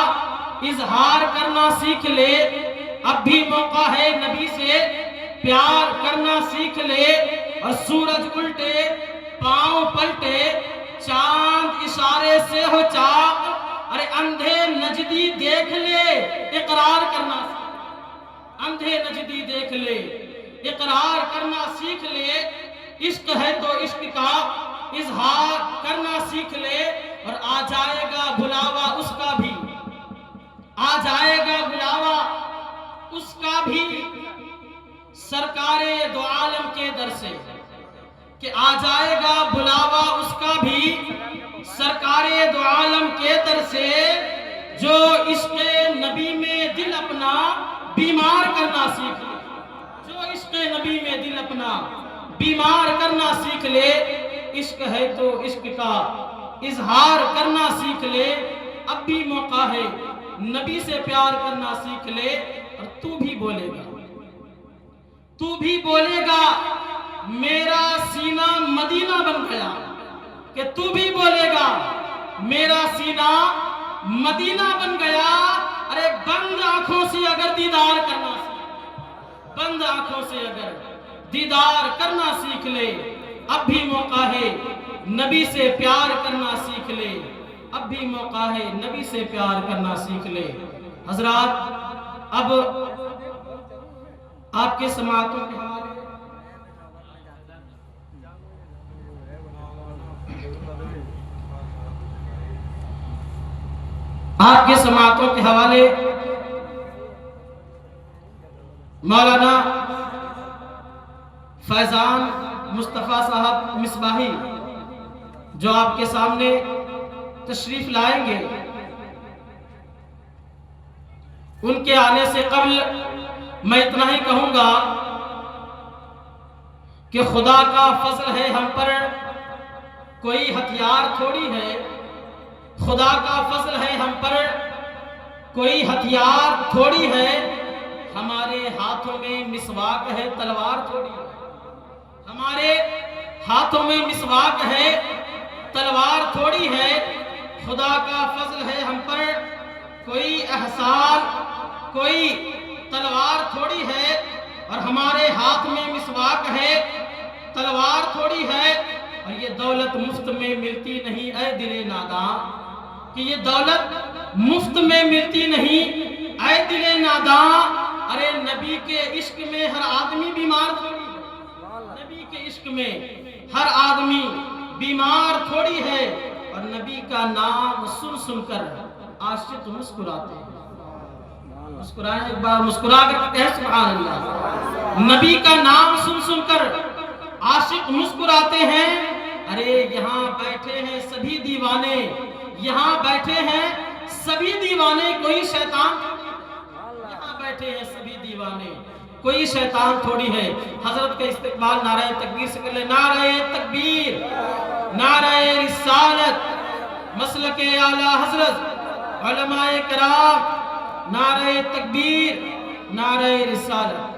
اظہار کرنا سیکھ لے، اب بھی موقع ہے نبی سے پیار کرنا سیکھ لے، اور سورج الٹے پاؤں پلٹے چاند اشارے سے ہو چاک، ارے اندھے نجدی دیکھ لے اقرار کرنا سیکھ، اندھے نجدی دیکھ لے اقرار کرنا سیکھ لے۔ عشق ہے تو عشق کا اظہار کرنا سیکھ لے، اور آ جائے گا بلاوا اس کا بھی، آ جائے گا بلاوا اس کا بھی سرکار دو عالم کے در سے، کہ آ جائے گا بلاوا اس کا بھی سرکار دو عالم کے در سے، جو عشق نبی میں دل اپنا بیمار کرنا سیکھ لے، جو عشق نبی میں دل اپنا بیمار کرنا سیکھ لے۔ عشق ہے تو عشق کا اظہار کرنا سیکھ لے، اب بھی موقع ہے نبی سے پیار کرنا سیکھ لے، اور تو بھی بولے گا، تو بھی بولے گا میرا سینہ مدینہ بن گیا، کہ تو بھی بولے گا میرا سینہ مدینہ بن گیا۔ ارے بند آنکھوں سے اگر دیدار کرنا سیکھ، بند آنکھوں سے اگر دیدار کرنا سیکھ لے، اب بھی موقع ہے نبی سے پیار کرنا سیکھ لے، اب بھی موقع ہے نبی سے پیار کرنا سیکھ لے۔ حضرات اب آپ کے سماعتوں کے حوالے مولانا فیضان مصطفیٰ صاحب مصباحی جو آپ کے سامنے تشریف لائیں گے، ان کے آنے سے قبل میں اتنا ہی کہوں گا کہ خدا کا فضل ہے ہم پر، کوئی ہتھیار تھوڑی ہے، خدا کا فضل ہے ہم پر، کوئی ہتھیار تھوڑی ہے، ہمارے ہاتھوں میں مسواک ہے تلوار تھوڑی ہے، ہمارے ہاتھوں میں مسواک ہے تلوار تھوڑی ہے، خدا کا فضل ہے ہم پر، کوئی احسان کوئی تلوار تھوڑی ہے، اور ہمارے ہاتھ میں مسواک ہے تلوار تھوڑی ہے، اور یہ دولت مفت میں ملتی نہیں اے دل ناداں، کہ یہ دولت مفت میں ملتی نہیں اے دل ناداں۔ ارے نبی کے عشق میں ہر آدمی بیمار تھوڑی ہے، نبی کے عشق میں ہر آدمی بیمار تھوڑی ہے، اور نبی کا نام سن سن کر عاشق مسکراتے ہیں۔ مسکرائیں ایک بار، مسکرا کر کہیں سبحان اللہ۔ نبی کا نام سن سن کر عاشق مسکراتے ہیں۔ ارے یہاں بیٹھے ہیں سبھی دیوانے، یہاں بیٹھے ہیں سبھی دیوانے، کوئی شیطان، یہاں بیٹھے ہیں سبھی دیوانے، کوئی شیطان تھوڑی ہے۔ حضرت کا استقبال نعرہ تکبیر سے کر لیں، نعرہ تکبیر، نعرہ رسالت، مسلک اعلیٰ حضرت، علماء کرام، نعرہ تکبیر، نعرہ رسالت۔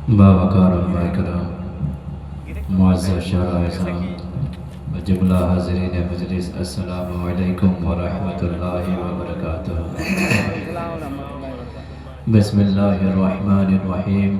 باوقار علماء کرام، معزز شعراء اعظام، جملہ حاضرین مجلس، السلام علیکم ورحمۃ اللہ وبرکاتہ۔ بسم اللہ الرحمن الرحیم،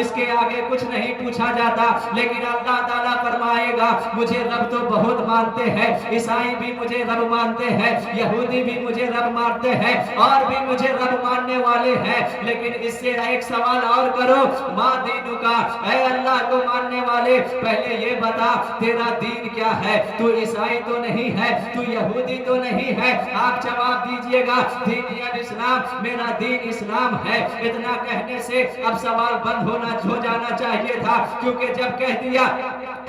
اس کے آگے کچھ نہیں پوچھا جاتا. لیکن اللہ تعالیٰ فرمائے گا مجھے رب تو بہت مانتے ہیں، عیسائی بھی مجھے رب مانتے ہیں، یہودی بھی مجھے رب مانتے ہیں، اور بھی مجھے رب ماننے والے ہیں، لیکن اس سے ایک سوال اور کرو، ما دینو کا، اے اللہ کو ماننے والے پہلے یہ بتا تیرا دین کیا ہے؟ تو عیسائی تو نہیں ہے، تو یہودی تو نہیں ہے. آپ جواب دیجئے گا دین الاسلام، میرا دین اسلام ہے. اتنا کہنے سے اب سوال بند ہو جانا چاہیے تھا، کیونکہ جب کہہ دیا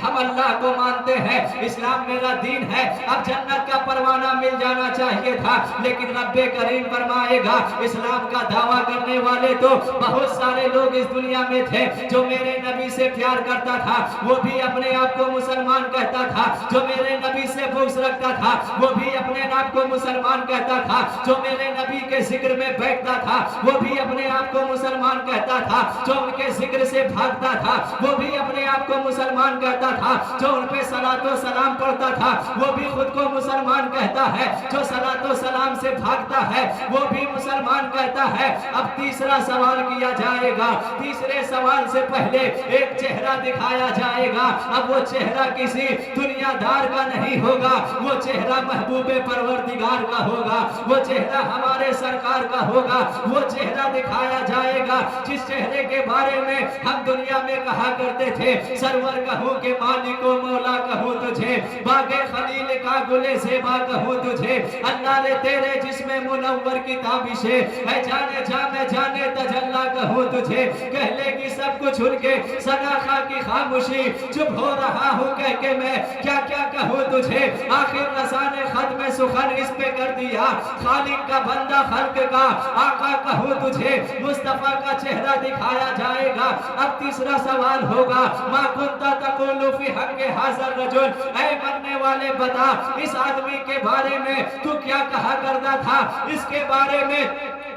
ہم اللہ کو مانتے ہیں، اسلام میرا دین ہے، اب جنت کا پروانہ مل جانا چاہیے تھا. لیکن رب کریم فرمائے گا اسلام کا دعویٰ کرنے والے تو بہت سارے لوگ اس دنیا میں تھے. جو میرے نبی سے پیار کرتا تھا وہ بھی اپنے آپ کو مسلمان کہتا تھا، جو میرے نبی سے بغض رکھتا تھا وہ بھی اپنے آپ کو مسلمان کہتا تھا، جو میرے نبی کے ذکر میں بیٹھتا تھا وہ بھی اپنے آپ کو مسلمان کہتا تھا، جو ان کے ذکر سے بھاگتا تھا وہ بھی اپنے آپ کو مسلمان کہتا تھا، جو ان پہ صلاۃ و سلام پڑھتا تھا وہ بھی خود کو مسلمان کہتا ہے، جو صلاۃ و سلام سے بھاگتا ہے وہ بھی مسلمان کہتا ہے. اب تیسرا سوال کیا جائے گا، تیسرے سوال سے پہلے ایک چہرہ دکھایا جائے گا. اب وہ چہرہ کسی دنیا دار کا نہیں ہوگا، وہ چہرہ محبوب پروردگار کا ہوگا، وہ چہرہ ہمارے سرکار کا ہوگا. وہ چہرہ دکھایا جائے گا جس چہرے کے بارے میں ہم دنیا میں کہا کرتے تھے سرور کہوں کہ مالک و مولا کہوں تجھے، باغ خلیل کا گل زیبا کہوں تجھے. اللہ نے تیرے جسم منور کی تابشیں اے جانے جا میں جانے تجلا کہوں تجھے. کہہ لے گی سب کچھ ان کے سناخا کی خاموشی، چپ ہو رہا ہوں کہہ کے میں کیا کیا کہوں تجھے. آخر رسان ختم سخن اس پہ کر دیا، خالق کا بندہ خلق کا آقا کہوں تجھے. مصطفیٰ کا چہرہ دکھایا جائے گا. اب تیسرا سوال ہوگا ما کنتا تقول فی حق حاضر رجل، اے مرنے والے بتا اس آدمی کے بارے میں تو کیا کہا کرتا تھا، اس کے بارے میں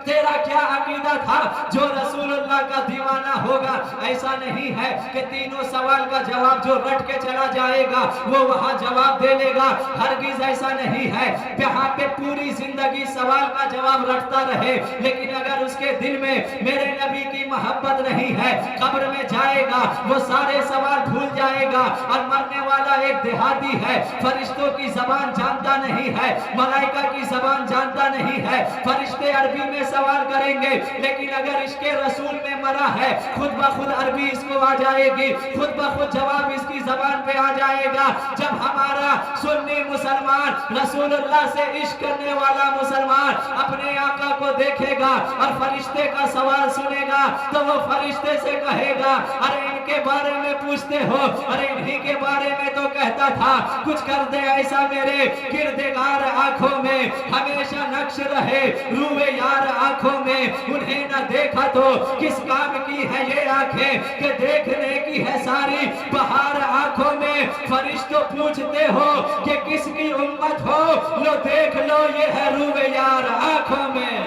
تیرا کیا عقیدہ تھا جو رسول اللہ کا دیوانہ ہوگا. ایسا نہیں ہے کہ تینوں سوال کا جواب جو رٹ کے چلا جائے گا وہ وہاں جواب دے لے گا، ہرگز ایسا نہیں ہے. یہاں پہ پوری زندگی سوال کا جواب رٹتا رہے، لیکن اگر اس کے دل میں میرے نبی کی محبت نہیں ہے قبر میں جائے گا وہ سارے سوال بھول جائے گا. اور مرنے والا ایک دیہاتی ہے، فرشتوں کی زبان جانتا نہیں ہے، ملائکہ کی زبان جانتا نہیں ہے. فرشتے عربی میں سوال کریں گے، لیکن اگر عشق رسول میں مرا ہے خود بخود عربی اس کو آ جائے گی، خود بخود جواب اس کی زبان پہ آ جائے گا. جب ہمارا سنی مسلمان رسول اللہ سے عشق کرنے والا مسلمان اپنے آقا کو دیکھے گا اور فرشتے کا سوال سنے گا تو وہ فرشتے سے کہے گا ارے ان کے بارے میں پوچھتے ہو، ارے انہی کے بارے میں تو کہتا تھا کچھ کر دے ایسا میرے کردگار آنکھوں میں ہمیشہ نقش رہے روئے یار آنکھوں میں. انہیں نہ دیکھا تو کس کام کی ہے یہ آنکھیں کہ دیکھنے کی ہے ساری بہار آنکھوں میں. فرشتوں پوچھتے ہو کہ کس کی امت ہو، لو دیکھ لو یہ ہے روئے یار آنکھوں میں.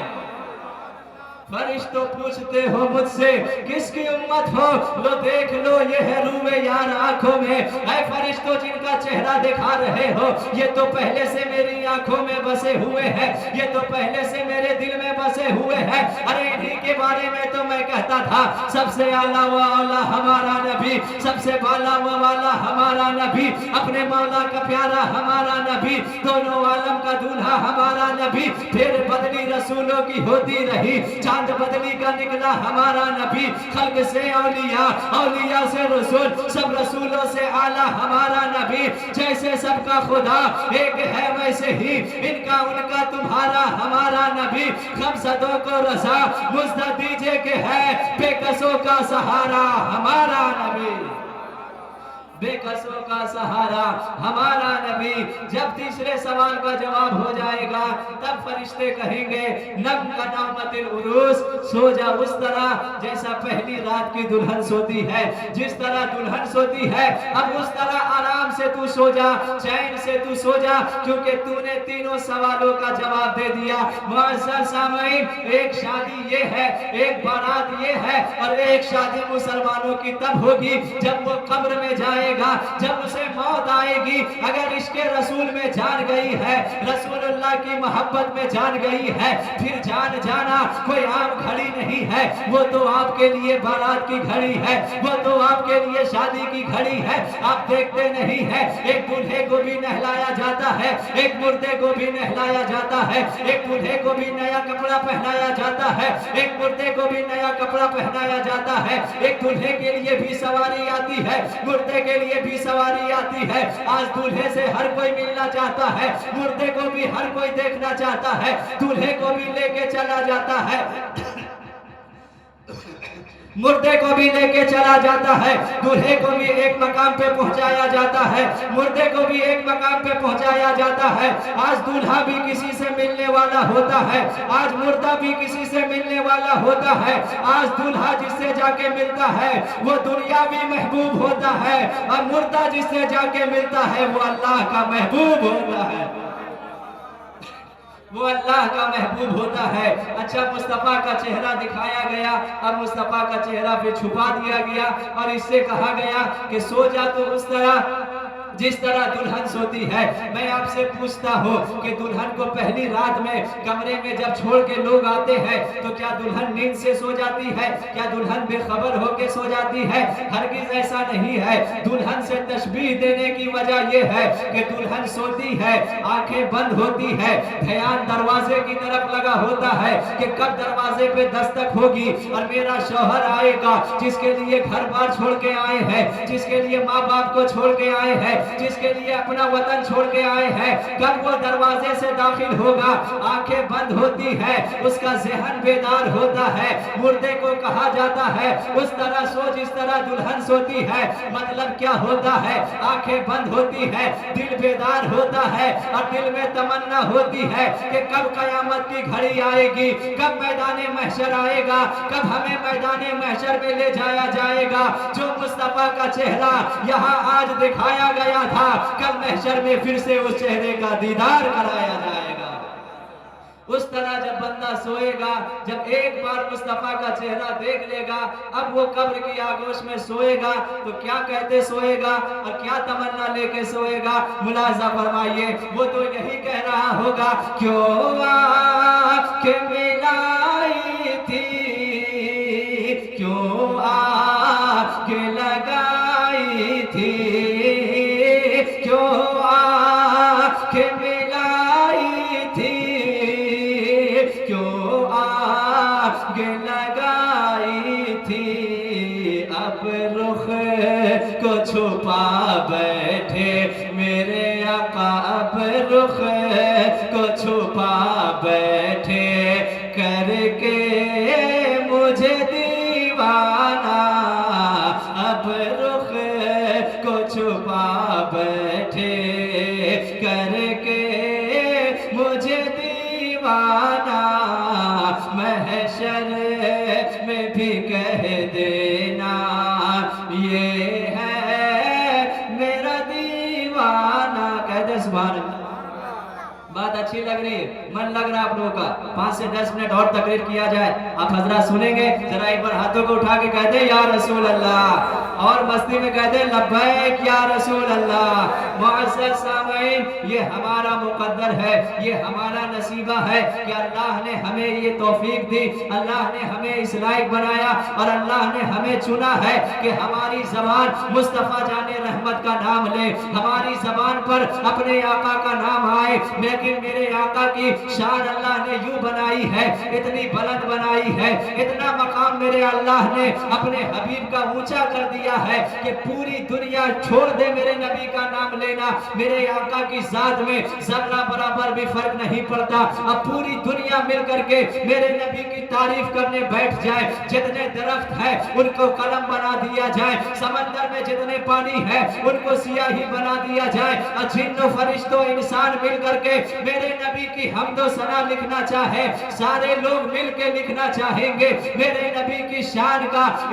فرشتوں پوچھتے ہو مجھ سے کس کی امت ہو، لو دیکھ لو یہ ہے روئے یار آنکھوں میں. اے فرشتوں جن کا چہرہ دکھا رہے ہو یہ تو پہلے سے میری آنکھوں میں بسے ہوئے ہیں، یہ تو پہلے سے میرے دل میں بسے ہوئے ہیں. ارے انہی کے بارے میں تو میں کہتا تھا سب سے اعلیٰ و اولا ہمارا نبی، سب سے بالا و والا ہمارا نبی، اپنے مولا کا پیارا ہمارا نبی، دونوں عالم کا دولہا ہمارا نبی. پھر بدلی رسولوں کی ہوتی رہی، چاند بدلی کا نکلا ہمارا نبی. خلق سے اولیاء، اولیاء سے رسول، سب رسولوں سے اعلیٰ ہمارا نبی. جیسے سب کا خدا ایک ہے ویسے ہی ان کا تمہارا ہمارا نبی. خمسدوں کو رضا مزدہ دیجئے کہ ہے بے کسوں کا سہارا ہمارا نبی، بے کسوں کا سہارا ہمارا نبی. جب تیسرے سوال کا جواب ہو جائے گا تب فرشتے کہیں گے نم کا نامت العروس، سو جا اس طرح جیسا پہلی رات کی دلہن سوتی ہے، جس طرح دلہن سوتی ہے اب اس طرح آرام سے تو سو جا، چین سے تو سو جا، کیونکہ تو نے تینوں سوالوں کا جواب دے دیا. معزز سامعین، ایک شادی یہ ہے، ایک بارات یہ ہے، اور ایک شادی مسلمانوں کی تب ہوگی جب وہ قبر میں جائے
گا جب اسے موت آئے گی اگر عشق رسول میں جان گئی ہے رسول اللہ کی محبت میں جان گئی ہے پھر جان جانا کوئی عام گھڑی نہیں ہے وہ تو آپ کے لیے بارات کی گھڑی ہے وہ تو آپ کے لیے شادی کی گھڑی ہے آپ دیکھتے نہیں ہیں ایک دولہے کو بھی نہلایا جاتا ہے ایک مردے کو بھی نہلایا جاتا ہے ایک دولہے کو بھی نیا کپڑا پہنایا جاتا ہے ایک مردے کو بھی نیا کپڑا پہنایا جاتا ہے ایک دولہے کے لیے بھی سواری آتی ہے مردے کے لیے بھی سواری آتی ہے آج دولہے سے ہر کوئی ملنا چاہتا ہے مردے کو بھی ہر کوئی دیکھنا چاہتا ہے دولہے کو بھی لے کے چلا جاتا ہے مردے کو بھی لے کے چلا جاتا ہے دولہے کو بھی ایک مقام پہ پہنچایا جاتا ہے مردے کو بھی ایک مقام پہ پہنچایا جاتا ہے آج دولہا بھی کسی سے ملنے والا ہوتا ہے آج مردہ بھی کسی سے ملنے والا ہوتا ہے آج دولہا جس سے جا کے ملتا ہے وہ دنیاوی محبوب ہوتا ہے اور مردہ جس سے جا کے ملتا ہے وہ اللہ کا محبوب ہوتا ہے وہ اللہ کا محبوب ہوتا ہے اچھا مصطفیٰ کا چہرہ دکھایا گیا اب مصطفیٰ کا چہرہ پہ چھپا دیا گیا اور اس سے کہا گیا کہ سو جا تو اس طرح جس طرح دلہن سوتی ہے میں آپ سے پوچھتا ہوں کہ دلہن کو پہلی رات میں کمرے میں جب چھوڑ کے لوگ آتے ہیں تو کیا دلہن نیند سے سو جاتی ہے کیا دلہن بے خبر ہو کے سو جاتی ہے ہرگز ایسا نہیں ہے دلہن سے تشبیہ دینے کی وجہ یہ ہے کہ دلہن سوتی ہے آنکھیں بند ہوتی ہے دھیان دروازے کی طرف لگا ہوتا ہے کہ کب دروازے پہ دستک ہوگی اور میرا شوہر آئے گا جس کے لیے گھر بار چھوڑ کے آئے ہیں جس کے لیے ماں باپ کو چھوڑ کے آئے ہیں جس کے لیے اپنا وطن چھوڑ کے آئے ہیں کب وہ دروازے سے داخل ہوگا آنکھیں بند ہوتی ہے اس کا ذہن بیدار ہوتا ہے مردے کو کہا جاتا ہے اس طرح سو جس طرح دلہن سوتی ہے مطلب کیا ہوتا ہے آنکھیں بند ہوتی ہے دل بیدار ہوتا ہے اور دل میں تمنا ہوتی ہے کہ کب قیامت کی گھڑی آئے گی کب میدان محشر آئے گا کب ہمیں میدان محشر میں لے جایا جائے گا جو مصطفیٰ کا چہرہ یہاں آج دکھایا گیا تھا کل محشر میں پھر سے اس چہرے کا دیدار کرایا جائے گا اس طرح جب بندہ سوئے گا جب ایک بار مصطفیٰ کا چہرہ دیکھ لے گا اب وہ قبر کی آگوش میں سوئے گا تو کیا کہتے سوئے گا اور کیا تمنا لے کے سوئے گا ملاحظہ فرمائیے وہ تو یہی کہہ رہا ہوگا کیوں آ کے ملائی تھی کیوں آ کے لگائی تھی کیوں آ کے ملائی تھی کیوں آ کے لگائی تھی اب رخ کو چھپا بیٹھے میرے آقا اب رخ کو چھپا بیٹھے کر کے مجھے دیوانہ اب رخ کو چھپا بیٹھے کر کے مجھے دیوانہ محشر میں بھی کہہ دینا یہ ہے میرا دیوانہ کہہ دے سبحان اللہ بات اچھی لگ رہی ہے من لگ رہا ہے آپ لوگوں کا 5 سے 10 منٹ اور تقریر کیا جائے آپ حضرات سنیں گے ذرا ایک بار ہاتھوں کو اٹھا کے کہتے ہیں یا رسول اللہ اور مستی میں کہتے ہیں لبیک یا رسول اللہ معزز سامعین یہ ہمارا مقدر ہے یہ ہمارا نصیبہ ہے کہ اللہ نے ہمیں یہ توفیق دی اللہ نے ہمیں اس لائق بنایا اور اللہ نے ہمیں چنا ہے کہ ہماری زبان مصطفیٰ جان رحمت کا نام لے ہماری زبان پر اپنے آقا کا نام آئے لیکن میرے آقا کی شان اللہ نے یوں بنائی ہے اتنی بلند بنائی ہے اتنا مقام میرے اللہ نے اپنے حبیب کا اونچا کر دیا ہے کہ پوری دنیا چھوڑ دے میرے نبی کا نام لینا میرے آقا کی ذات میں ذرہ برابر بھی فرق نہیں پڑتا اب پوری دنیا مل کر کے میرے نبی کی تعریف کرنے بیٹھ جائے جتنے درخت ہیں ان کو قلم بنا دیا جائے سمندر میں جتنے پانی ہے ان کو سیاہی بنا دیا جائے اور جن و فرشتوں انسان مل کر کے میرے نبی کی حمد و ثنا لکھنا چاہے سارے لوگ مل کے لکھنا چاہیں گے میرے نبی کی شان کا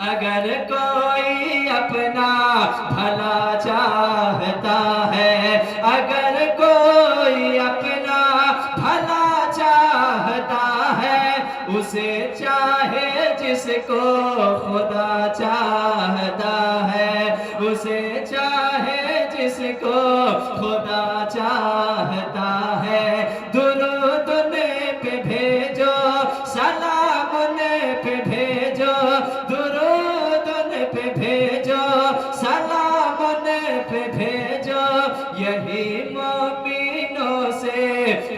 اگر کوئی اپنا بھلا چاہتا ہے، اگر کوئی اپنا بھلا چاہتا ہے، اسے چاہے جس کو خدا چاہتا ہے، اسے چاہے جس کو خدا چاہتا ہے، درود ان پہ بھیجو، سلام ان پہ بھیجو، درود ان پہ بھیجو، سلام ان پہ بھیجو، یہی مومنوں سے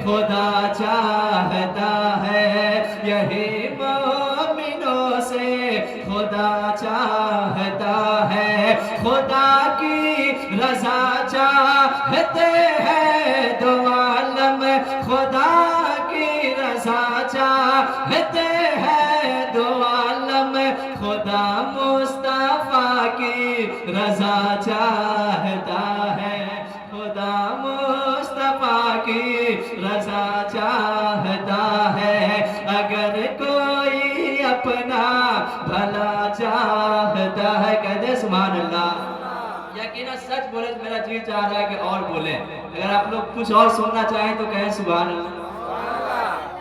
خدا چاہتا ہے، یہی مومنوں سے خدا چاہتا ہے، خدا کی رضا چاہتے ہیں دو عالم، خدا کی رضا چاہتے ہیں دو عالم، خدا مصطفیٰ کی رضا چاہتا ہے، خدا مصطفیٰ کی رضا چاہتا ہے، اگر کوئی اپنا بھلا چاہتا ہے، کہہ دے سبحان اللہ۔ یقیناً سچ بولے تو میرا جی چاہ رہا ہے کہ اور بولیں، اگر آپ لوگ کچھ اور سننا چاہیں تو کہیں سبحان اللہ۔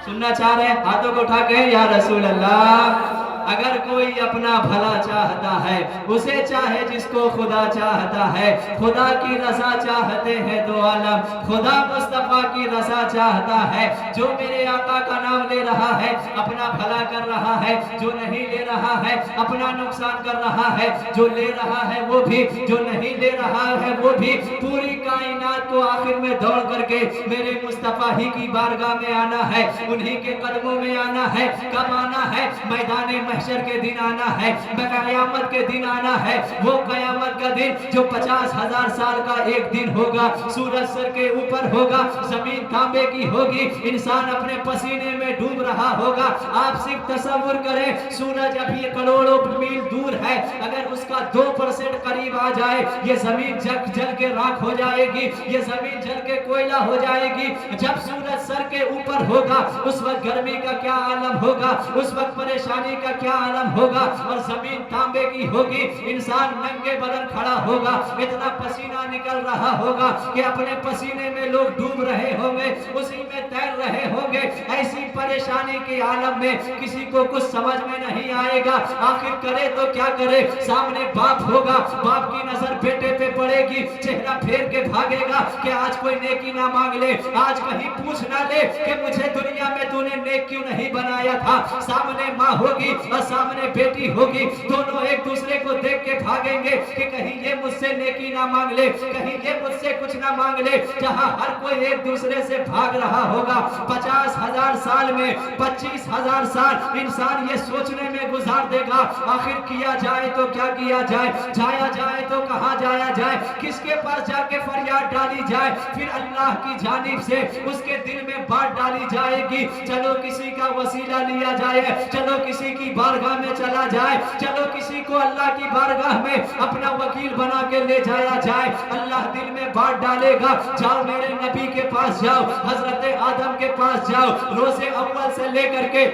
سننا چاہ رہے ہیں ہاتھوں کو اٹھا کہیں یا رسول اللہ۔ اگر کوئی اپنا بھلا چاہتا ہے، اسے چاہے جس کو خدا چاہتا ہے، خدا کی رضا چاہتے ہیں دو عالم، خدا مصطفیٰ کی رضا چاہتا ہے، جو میرے آقا کا نام لے رہا ہے اپنا بھلا کر رہا ہے، جو نہیں لے رہا ہے اپنا نقصان کر رہا ہے، جو لے رہا ہے وہ بھی، جو نہیں لے رہا ہے وہ بھی، پوری کائنات کو آخر میں دوڑ کر کے میرے مصطفیٰ ہی کی بارگاہ میں آنا ہے، انہی کے قدموں میں آنا ہے۔ کب آنا ہے؟ میدان محشر کے دن آنا ہے، قیامت کے دن آنا ہے، وہ قیامت کا دن جو 50,000 سال کا ایک دن ہوگا، سورج سر کے اوپر ہوگا، زمین تانبے کی ہوگی، انسان اپنے پسینے میں ڈوب رہا ہوگا۔ آپ صرف تصور کریں، سورج ابھی کروڑوں میل دور ہے، اگر اس کا 2% قریب آ جائے یہ زمین جل کے راکھ ہو جائے گی، یہ زمین جل کے کوئلہ ہو جائے گی۔ جب سورج سر کے اوپر ہوگا اس وقت گرمی کا کیا عالم ہوگا، اس وقت پریشانی کا کیا عالم ہوگا، اور زمین تانبے کی ہوگی، انسان ننگے بدن کھڑا ہوگا، اتنا پسینہ نکل رہا ہوگا کہ اپنے پسینے میں لوگ ڈوب رہے ہوں گے، اسی میں تیر رہے ہوں گے۔ ایسی پریشانی کے عالم میں کسی کو کچھ سمجھ میں نہیں آئے گا، آخر کرے تو کیا کرے؟ سامنے باپ ہوگا، باپ کی نظر بیٹے پہ پڑے گی، چہرہ پھیر کے بھاگے گا کہ آج کوئی نیکی نہ مانگ لے، آج کہیں پوچھ نہ لے کہ مجھے دنیا میں تو نے نیک کیوں نہیں بنایا تھا۔ سامنے ماں ہوگی اور سامنے بیٹی ہوگی، دونوں ایک دوسرے کو دیکھ کے بھاگیں گے کہ کہیں یہ مجھ سے نیکی نہ مانگ لے، کہیں یہ مجھ سے کچھ نہ مانگ لے۔ جہاں ہر کوئی ایک دوسرے سے بھاگ رہا ہوگا، 50,000 سال میں 25,000 سال انسان یہ سوچنے میں گزار دے گا آخر کیا جائے تو کیا کیا جائے، جایا جائے تو کہاں جایا جائے، کس کے پاس جا کے فریاد ڈالی جائے۔ پھر اللہ کی جانب سے اس کے دل میں بات ڈالی جائے گی، چلو کسی کا وسیلہ لیا جائے، چلو کسی کی بارگاہ میں چلا جائے، چلو کسی کو اللہ کی بارگاہ میں اپنا وکیل بنا کے لے جایا جائے۔ اللہ دل میں بات ڈالے گا، جاؤ میرے نبی کے پاس جاؤ، حضرت آدم کے پاس جاؤ، روز اول سے لے کر کے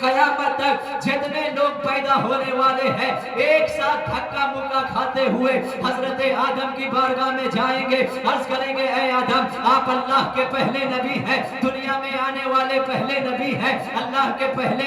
قیامت تک جتنے لوگ پیدا ہونے والے ہیں ایک ساتھ دھکا مکا کھاتے ہوئے حضرت آدم کی بارگاہ میں جائیں گے، عرض کریں گے اے آدم آپ اللہ کے پہلے نبی ہیں، دنیا میں آنے والے پہلے نبی ہیں، اللہ کے پہلے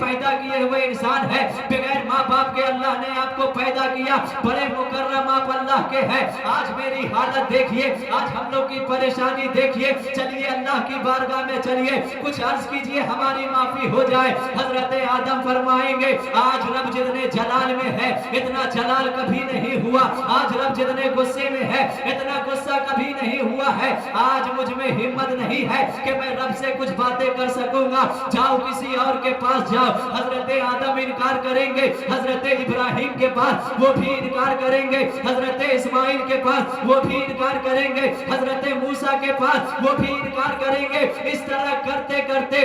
پیدا کیے ہوئے انسان ہیں، بغیر ماں باپ کے اللہ نے آپ کو پیدا کیا، بڑے مکرم آپ اللہ کے ہیں۔ آج میری حالت دیکھیے، آج ہم لوگ کی پریشانی دیکھیے، چلیے اللہ کی بارگاہ میں چلیے، کچھ عرض کیجئے ہماری معافی ہو جائے۔ حضرت آدم فرمائیں گے آج رب جتنے جلال میں ہے اتنا جلال کبھی نہیں ہوا، آج رب جتنے غصے میں ہے اتنا غصہ کبھی نہیں ہوا ہے، آج مجھ میں ہمت نہیں ہے کہ میں رب سے کچھ باتیں کر سکوں گا، جاؤ کسی اور کے پاس جاؤ۔ حضرت آدم انکار کریں گے، حضرت ابراہیم کے پاس وہ بھی انکار کریں گے، حضرت اسماعیل کے پاس وہ بھی انکار کریں گے، حضرت موسیٰ کے پاس وہ بھی انکار کریں گے۔ اس طرح کرتے کرتے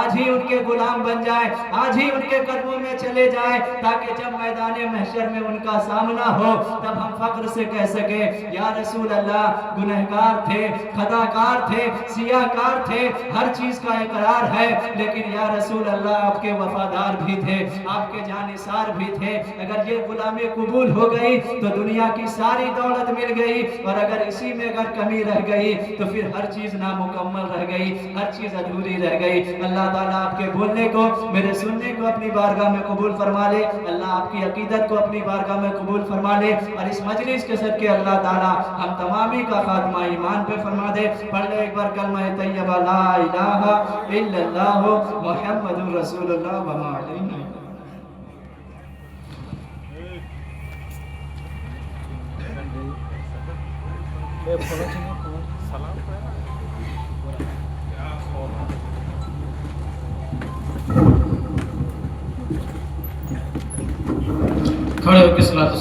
آج ہی ان کے غلام بن جائیں، آج ہی ان کے قدموں میں چلے جائیں، تاکہ جب میدان محشر میں ان کا سامنا ہو تب ہم فخر سے کہہ سکیں یا رسول اللہ گنہگار تھے، خطاکار تھے، سیاہکار تھے، ہر چیز کا اقرار ہے، لیکن یا رسول اللہ آپ کے وفادار بھی تھے، آپ کے جانثار بھی تھے۔ اگر یہ غلامی قبول ہو گئی تو دنیا کی ساری دولت مل گئی، اور اگر اسی میں اگر کمی رہ گئی تو پھر ہر چیز نامکمل رہ گئی، ہر چیز ادھوری رہ گئی۔ اللہ تعالیٰ آپ کے بولنے کو، میرے سننے کو اپنی بارگاہ میں قبول فرما لے، اللہ آپ کی عقیدت کو اپنی بارگاہ میں قبول فرما لے، اور اس مجلس کے صدقے اللہ تعالیٰ ہم تمامی کا خاتمہ ایمان پہ فرما دے۔ پڑھ لے ایک بار کلمہ طیبہ لا الہ الا اللہ محمد رسول اللہ وما علیہ۔ کھڑے ہو کے صلاۃ